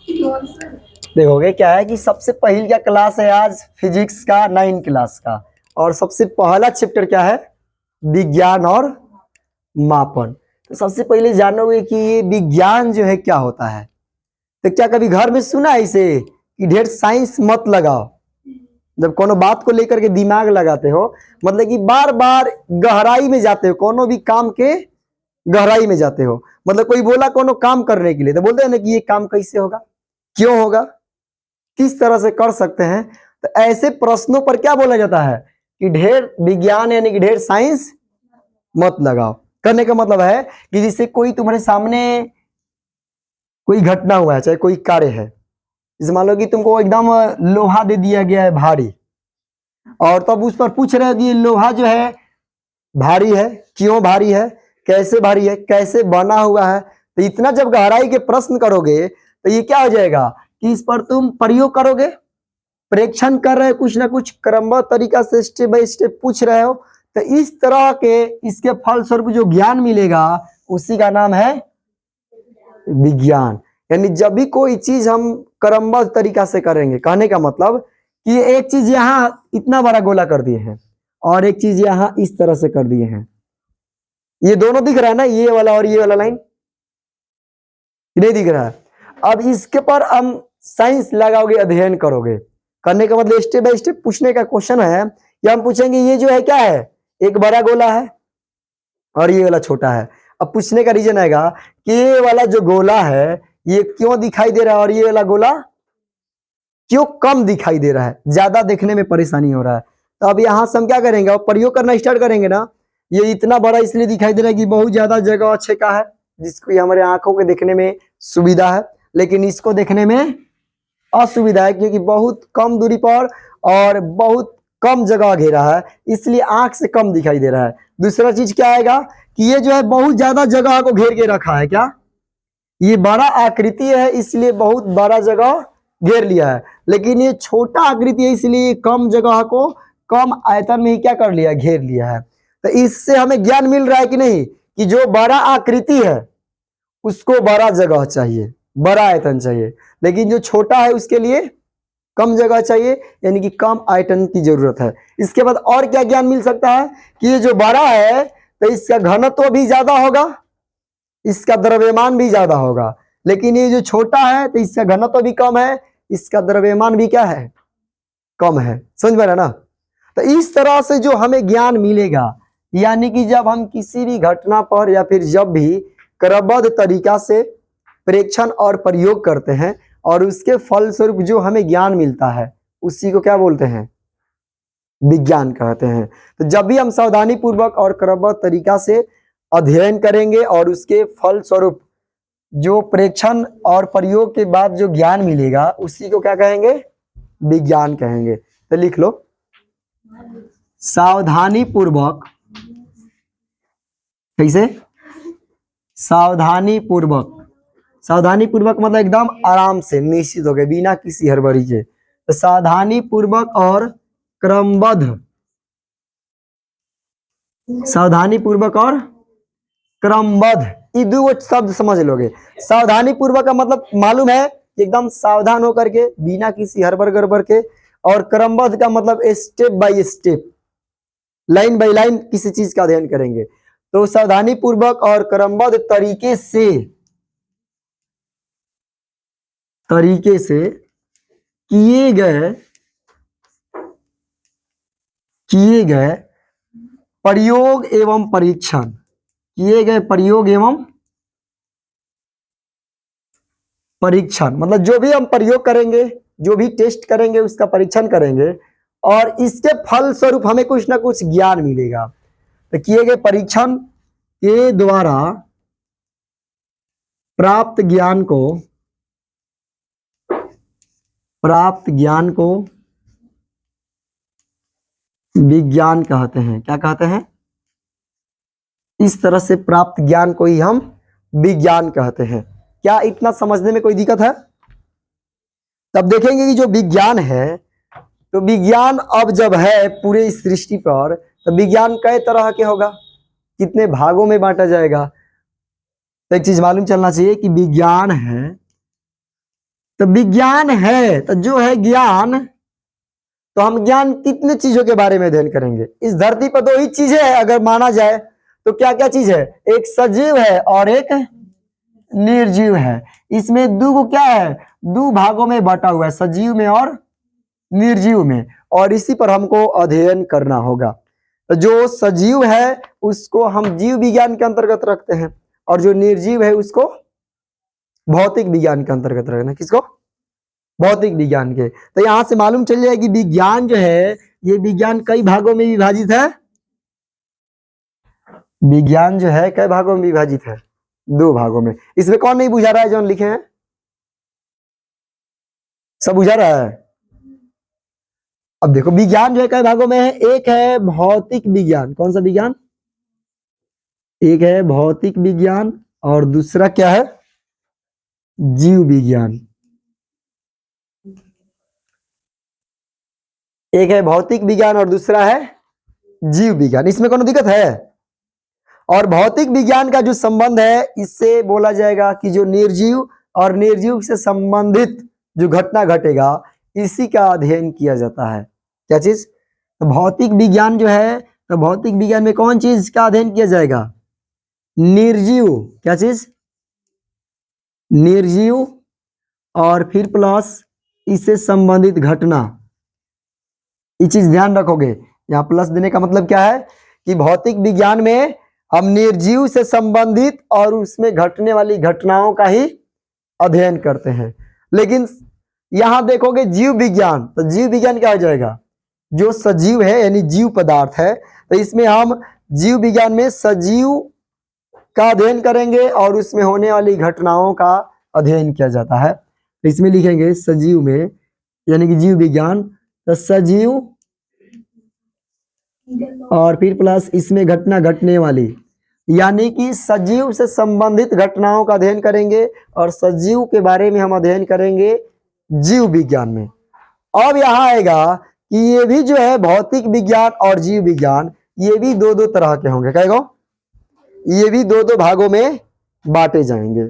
देखोगे क्या है कि सबसे पहली क्या क्लास है आज फिजिक्स का 9 क्लास का, और सबसे पहला चैप्टर क्या है, विज्ञान और मापन। तो सबसे पहले जानोगे कि ये विज्ञान जो है क्या होता है। तो क्या कभी घर में सुना है इसे कि ढेर साइंस मत लगाओ। जब कोनो बात को लेकर के दिमाग लगाते हो, मतलब कि बार बार गहराई में जाते हो, कोनो भी काम के गहराई में जाते हो। मतलब कोई बोला कोनो काम करने के लिए, तो बोलते हैं ना कि ये काम कैसे होगा, क्यों होगा, किस तरह से कर सकते हैं। तो ऐसे प्रश्नों पर क्या बोला जाता है कि ढेर विज्ञान यानी कि ढेर साइंस मत लगाओ। करने का मतलब है कि जिससे कोई तुम्हारे सामने कोई घटना हुआ है, चाहे कोई कार्य है, जैसे मान लो कि तुमको एकदम लोहा दे दिया गया है भारी, और तब उस पर पूछ रहे हो कि ये लोहा जो है भारी है, क्यों भारी है, कैसे भारी है, कैसे बना हुआ है। तो इतना जब गहराई के प्रश्न करोगे तो ये क्या हो जाएगा कि इस पर तुम प्रयोग करोगे, परीक्षण कर रहे हो, कुछ ना कुछ क्रमबद्ध तरीका से स्टेप बाय स्टेप पूछ रहे हो। तो इस तरह के इसके फलस्वरूप जो ज्ञान मिलेगा उसी का नाम है विज्ञान। यानी जब भी कोई चीज हम क्रमबद्ध तरीका से करेंगे, कहने का मतलब कि एक चीज यहाँ इतना बड़ा गोला कर दिए हैं और एक चीज यहाँ इस तरह से कर दिए हैं, ये दोनों दिख रहा है ना, ये वाला और ये वाला लाइन, नहीं दिख रहा है। अब इसके पर हम साइंस लगाओगे, अध्ययन करोगे। करने का मतलब स्टेप बाय स्टेप पूछने का क्वेश्चन है कि हम पूछेंगे ये जो है क्या है, एक बड़ा गोला है और ये वाला छोटा है। अब पूछने का रीजन आएगा कि ये वाला जो गोला है ये क्यों दिखाई दे रहा है और ये वाला गोला क्यों कम दिखाई दे रहा है, ज्यादा देखने में परेशानी हो रहा है। तो अब यहां से हम क्या करेंगे, अब प्रयोग करना स्टार्ट करेंगे ना। ये इतना बड़ा इसलिए दिखाई दे रहा है कि बहुत ज्यादा जगह अच्छे का है, जिसको हमारे आंखों के देखने में सुविधा है, लेकिन इसको देखने में असुविधा है क्योंकि बहुत कम दूरी पर और बहुत कम जगह घेरा है, इसलिए आंख से कम दिखाई दे रहा है। दूसरा चीज क्या आएगा कि ये जो है बहुत ज्यादा जगह को घेर के रखा है, क्या ये बड़ा आकृति है इसलिए बहुत बड़ा जगह घेर लिया है, लेकिन ये छोटा आकृति है इसलिए कम जगह को कम आयतन में ही क्या कर लिया, घेर लिया है। तो इससे हमें ज्ञान मिल रहा है कि नहीं कि जो बड़ा आकृति है उसको बड़ा जगह चाहिए, बड़ा आयतन चाहिए, लेकिन जो छोटा है उसके लिए कम जगह चाहिए, यानी कि कम आयतन की जरूरत है। इसके बाद और क्या ज्ञान मिल सकता है कि ये जो बड़ा है तो इसका घनत्व भी ज्यादा होगा, इसका द्रव्यमान भी ज्यादा होगा, लेकिन ये जो छोटा है तो इसका घनत्व भी कम है, इसका द्रव्यमान भी क्या है, कम है। समझ में आ रहा ना। तो इस तरह से जो हमें ज्ञान मिलेगा, यानी कि जब हम किसी भी घटना पर या फिर जब भी क्रमबद्ध तरीका से प्रेक्षण और प्रयोग करते हैं और उसके फलस्वरूप जो हमें ज्ञान मिलता है उसी को क्या बोलते हैं, विज्ञान कहते हैं। तो जब भी हम सावधानी पूर्वक और क्रमबद्ध तरीका से अध्ययन करेंगे और उसके फलस्वरूप जो प्रेक्षण और प्रयोग के बाद जो ज्ञान मिलेगा उसी को क्या कहेंगे, विज्ञान कहेंगे। तो लिख लो, सावधानी पूर्वक, कैसे, सावधानी पूर्वक, सावधानी पूर्वक मतलब एकदम आराम से निश्चित हो गए बिना किसी हड़बड़ी के। तो सावधानी पूर्वक और क्रमबद्ध, सावधानी पूर्वक और क्रमबद्ध, ये दो शब्द समझ लोगे। सावधानी पूर्वक का मतलब मालूम है, एकदम सावधान होकर के बिना किसी हड़बड़ गड़बड़ के, और क्रमबद्ध का मतलब step by step, line by line किसी चीज का अध्ययन करेंगे। तो सावधानी पूर्वक और क्रमबद्ध तरीके से किए गए प्रयोग एवं परीक्षण, किए गए प्रयोग एवं परीक्षण मतलब जो भी हम प्रयोग करेंगे, जो भी टेस्ट करेंगे उसका परीक्षण करेंगे और इसके फल स्वरूप हमें कुछ ना कुछ ज्ञान मिलेगा। तो किए गए परीक्षण के द्वारा प्राप्त ज्ञान को विज्ञान कहते हैं। क्या कहते हैं, इस तरह से प्राप्त ज्ञान को ही हम विज्ञान कहते हैं। क्या इतना समझने में कोई दिक्कत है। तब देखेंगे कि जो विज्ञान है, तो विज्ञान अब जब है पूरे इस सृष्टि पर, तो विज्ञान कई तरह के होगा, कितने भागों में बांटा जाएगा। तो एक चीज मालूम चलना चाहिए कि विज्ञान है तो विज्ञान है तो जो है ज्ञान, तो हम ज्ञान कितने चीजों के बारे में अध्ययन करेंगे। इस धरती पर दो ही चीजें हैं अगर माना जाए तो, क्या क्या चीज है, एक सजीव है और एक निर्जीव है। इसमें दो क्या है, दो भागों में बटा हुआ है, सजीव में और निर्जीव में, और इसी पर हमको अध्ययन करना होगा। तो जो सजीव है उसको हम जीव विज्ञान के अंतर्गत रखते हैं, और जो निर्जीव है उसको भौतिक विज्ञान के अंतर्गत रखना। किसको, भौतिक विज्ञान के। तो यहां से मालूम चल जाए कि विज्ञान जो है ये विज्ञान कई भागों में विभाजित है। विज्ञान जो है कई भागों में विभाजित है, दो भागों में। इसमें कौन नहीं बुझा रहा है, जो हम लिखे हैं सब बुझा रहा है। अब देखो विज्ञान जो है कई भागों में है, एक है भौतिक विज्ञान। कौन सा विज्ञान, एक है भौतिक विज्ञान और दूसरा क्या है, जीव विज्ञान। एक है भौतिक विज्ञान और दूसरा है जीव विज्ञान। इसमें कोनो दिक्कत है। और भौतिक विज्ञान का जो संबंध है इससे बोला जाएगा कि जो निर्जीव और निर्जीव से संबंधित जो घटना घटेगा इसी का अध्ययन किया जाता है। क्या चीज, तो भौतिक विज्ञान जो है, तो भौतिक विज्ञान में कौन चीज का अध्ययन किया जाएगा, निर्जीव। क्या चीज, निर्जीव, और फिर प्लस इससे संबंधित घटना। ये चीज ध्यान रखोगे, यहाँ प्लस देने का मतलब क्या है कि भौतिक विज्ञान में हम निर्जीव से संबंधित और उसमें घटने वाली घटनाओं का ही अध्ययन करते हैं। लेकिन यहां देखोगे जीव विज्ञान, तो जीव विज्ञान क्या हो जाएगा, जो सजीव है यानी जीव पदार्थ है, तो इसमें हम जीव विज्ञान में सजीव का अध्ययन करेंगे और उसमें होने वाली घटनाओं का अध्ययन किया जाता है। तो इसमें लिखेंगे सजीव में यानी कि जीव विज्ञान, तो सजीव और फिर प्लस इसमें घटना घटने वाली, यानी कि सजीव से संबंधित घटनाओं का अध्ययन करेंगे और सजीव के बारे में हम अध्ययन करेंगे जीव विज्ञान में। अब यहाँ आएगा कि ये भी जो है भौतिक विज्ञान और जीव विज्ञान ये भी दो दो तरह के होंगे। कहेगा ये भी दो दो भागों में बांटे जाएंगे।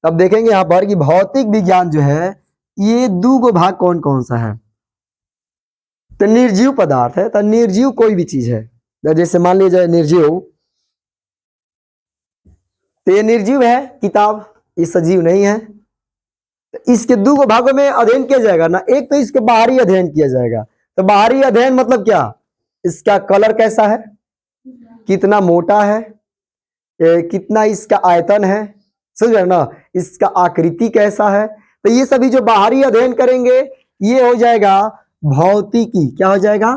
तब देखेंगे यहाँ पर कि भौतिक विज्ञान जो है ये दो गो भाग कौन कौन सा है। तो निर्जीव पदार्थ है, तो निर्जीव कोई भी चीज है, तो जैसे मान लीजिए निर्जीव, तो ये निर्जीव है किताब, ये सजीव नहीं है। तो इसके दो भागों में अध्ययन किया जाएगा ना, एक तो इसके बाहरी अध्ययन किया जाएगा। तो बाहरी अध्ययन मतलब क्या, इसका कलर कैसा है, कितना मोटा है, कितना इसका आयतन है, समझ रहे हो ना, इसका आकृति कैसा है। तो ये सभी जो बाहरी अध्ययन करेंगे ये हो जाएगा भौतिकी। क्या हो जाएगा,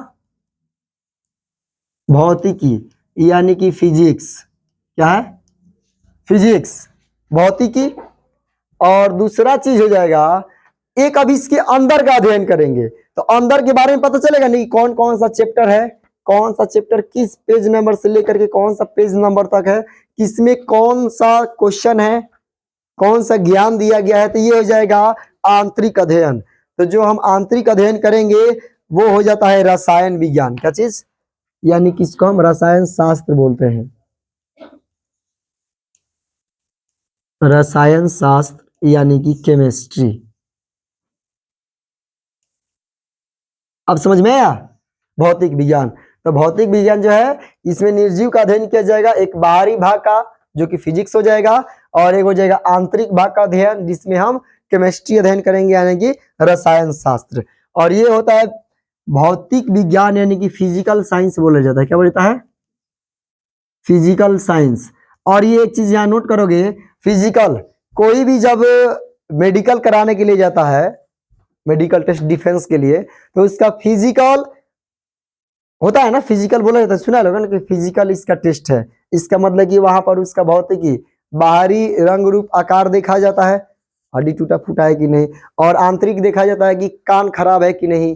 भौतिकी, यानी कि फिजिक्स। क्या है, फिजिक्स, भौतिकी। और दूसरा चीज हो जाएगा एक, अब इसके अंदर का अध्ययन करेंगे तो अंदर के बारे में पता चलेगा नहीं कौन कौन सा चैप्टर है, कौन सा चैप्टर किस पेज नंबर से लेकर के कौन सा पेज नंबर तक है, किसमें कौन सा क्वेश्चन है, कौन सा ज्ञान दिया गया है। तो ये हो जाएगा आंतरिक अध्ययन। तो जो हम आंतरिक अध्ययन करेंगे वो हो जाता है रसायन विज्ञान। क्या चीज, यानी कि इसको हम रसायन शास्त्र बोलते हैं, रसायन शास्त्र यानी कि केमिस्ट्री। अब समझ में आया, भौतिक विज्ञान। तो भौतिक विज्ञान जो है इसमें निर्जीव का अध्ययन किया जाएगा, एक बाहरी भाग का जो कि फिजिक्स हो जाएगा, और एक हो जाएगा आंतरिक भाग का अध्ययन जिसमें हम केमिस्ट्री अध्ययन करेंगे यानी कि रसायन शास्त्र। और ये होता है भौतिक विज्ञान यानी कि फिजिकल साइंस बोला जाता है। क्या बोलता है, फिजिकल साइंस। और ये एक चीज यहाँ नोट करोगे, फिजिकल, कोई भी जब मेडिकल कराने के लिए जाता है, मेडिकल टेस्ट डिफेंस के लिए, तो उसका फिजिकल होता है ना, फिजिकल बोला जाता है, सुना लोगों ने कि फिजिकल इसका टेस्ट है। इसका मतलब कि वहां पर उसका भौतिकी बाहरी रंग रूप आकार देखा जाता है, हड्डी टूटा फूटा है कि नहीं, और आंतरिक देखा जाता है कि कान खराब है कि नहीं,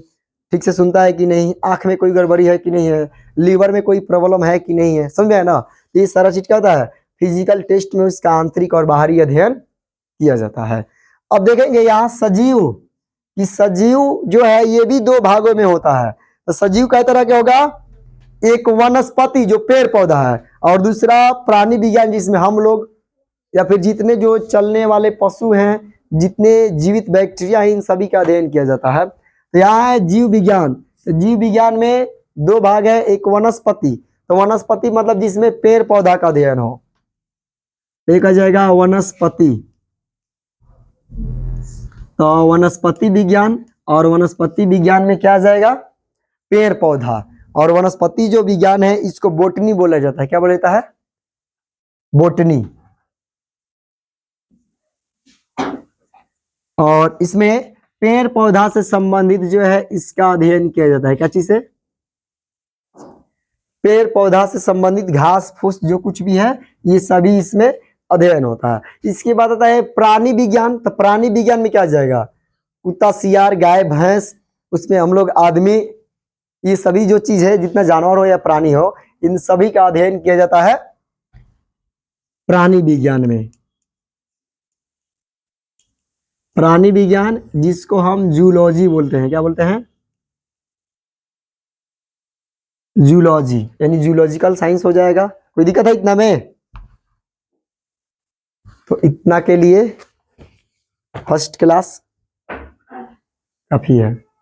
ठीक से सुनता है कि नहीं, आंख में कोई गड़बड़ी है कि नहीं है, लीवर में कोई प्रॉब्लम है कि नहीं है, समझे है ना। ये सारा चीज क्या होता है, फिजिकल टेस्ट में उसका आंतरिक और बाहरी अध्ययन किया जाता है। अब देखेंगे यहाँ सजीव, कि सजीव जो है ये भी दो भागों में होता है। तो सजीव कई तरह के होगा, एक वनस्पति जो पेड़ पौधा है, और दूसरा प्राणी विज्ञान जिसमें हम लोग या फिर जितने जो चलने वाले पशु हैं जितने जीवित बैक्टीरिया हैं इन सभी का अध्ययन किया जाता है। तो यहाँ है जीव विज्ञान। तो जीव विज्ञान में दो भाग है, एक वनस्पति, तो वनस्पति मतलब जिसमें पेड़ पौधा का अध्ययन हो, एक आ जाएगा वनस्पति। तो वनस्पति विज्ञान, और वनस्पति विज्ञान में क्या आ जाएगा, पेड़ पौधा। और वनस्पति जो विज्ञान है इसको बोटनी बोला जाता है। क्या बोला जाता है, बोटनी। और इसमें पेड़ पौधा से संबंधित जो है इसका अध्ययन किया जाता है। क्या चीज से, पेड़ पौधा से संबंधित घास फूस जो कुछ भी है ये सभी इसमें अध्ययन होता है। इसके बाद आता है प्राणी विज्ञान। तो प्राणी विज्ञान में क्या आ जाएगा, कुत्ता सियार गाय भैंस, उसमें हम लोग आदमी, ये सभी जो चीज है जितना जानवर हो या प्राणी हो इन सभी का अध्ययन किया जाता है प्राणी विज्ञान में। प्राणी विज्ञान जिसको हम जूलॉजी बोलते हैं। क्या बोलते हैं, जूलॉजी, यानी जूलॉजिकल साइंस हो जाएगा। कोई दिक्कत है इतना में, तो इतना के लिए फर्स्ट क्लास काफी है।